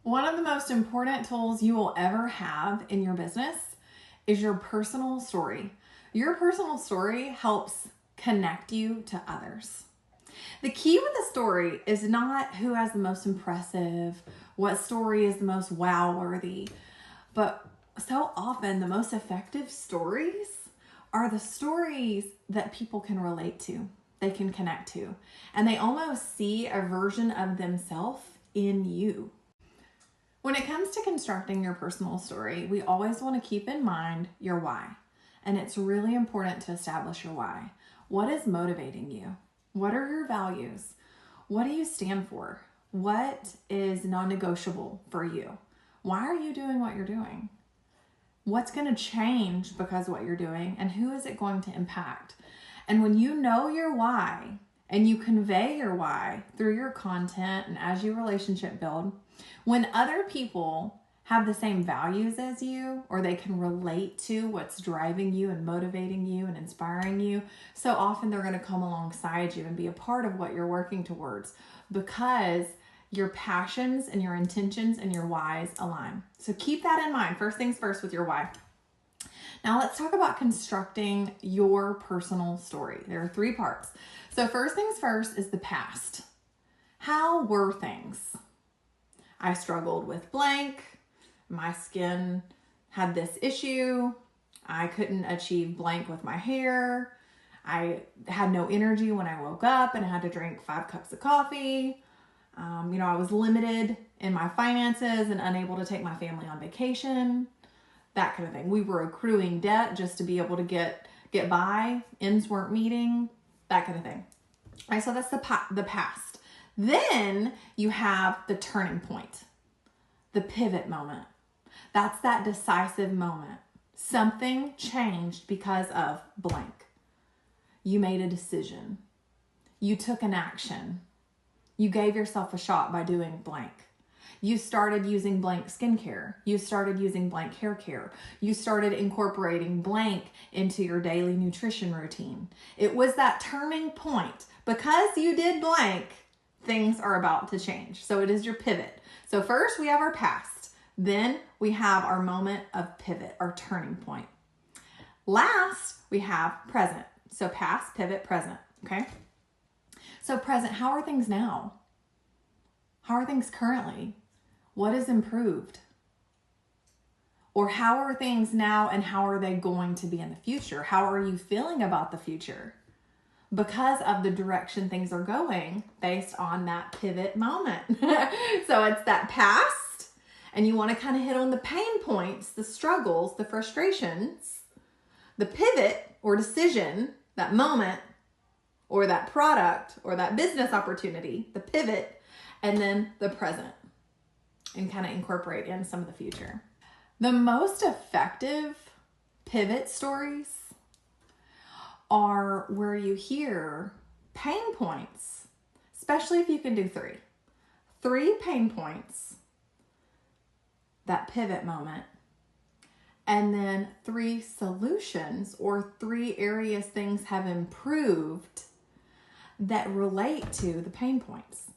One of the most important tools you will ever have in your business is your personal story. Your personal story helps connect you to others. The key with a story is not who has the most impressive, what story is the most wow-worthy, but so often the most effective stories are the stories that people can relate to, they can connect to, and they almost see a version of themselves in you. When it comes to constructing your personal story, we always want to keep in mind your why. And it's really important to establish your why. What is motivating you? What are your values? What do you stand for? What is non-negotiable for you? Why are you doing what you're doing? What's going to change because of what you're doing? And who is it going to impact? And when you know your why and you convey your why through your content and as you relationship build, when other people have the same values as you, or they can relate to what's driving you and motivating you and inspiring you, so often they're going to come alongside you and be a part of what you're working towards because your passions and your intentions and your whys align. So keep that in mind. First things first with your why. Now let's talk about constructing your personal story. There are 3 parts. So first things first is the past. How were things? I struggled with blank. My skin had this issue. I couldn't achieve blank with my hair. I had no energy when I woke up and I had to drink 5 cups of coffee. I was limited in my finances and unable to take my family on vacation, that kind of thing. We were accruing debt just to be able to get by. Ends weren't meeting, that kind of thing. All right, so that's the past. Then you have the turning point, the pivot moment. That's that decisive moment. Something changed because of blank. You made a decision. You took an action. You gave yourself a shot by doing blank. You started using blank skincare. You started using blank hair care. You started incorporating blank into your daily nutrition routine. It was that turning point. Because you did blank, things are about to change. So it is your pivot. So first we have our past. Then we have our moment of pivot, our turning point. Last, we have present. So past, pivot, present. Okay? So present, how are things now? How are things currently? What is improved? Or how are things now and how are they going to be in the future? How are you feeling about the future? Because of the direction things are going based on that pivot moment. So it's that past, and you want to kind of hit on the pain points, the struggles, the frustrations, the pivot or decision, that moment, or that product, or that business opportunity, the pivot, and then the present, and kind of incorporate in some of the future. The most effective pivot stories are where you hear pain points, especially if you can do 3. 3 pain points, that pivot moment, and then 3 solutions or 3 areas things have improved that relate to the pain points.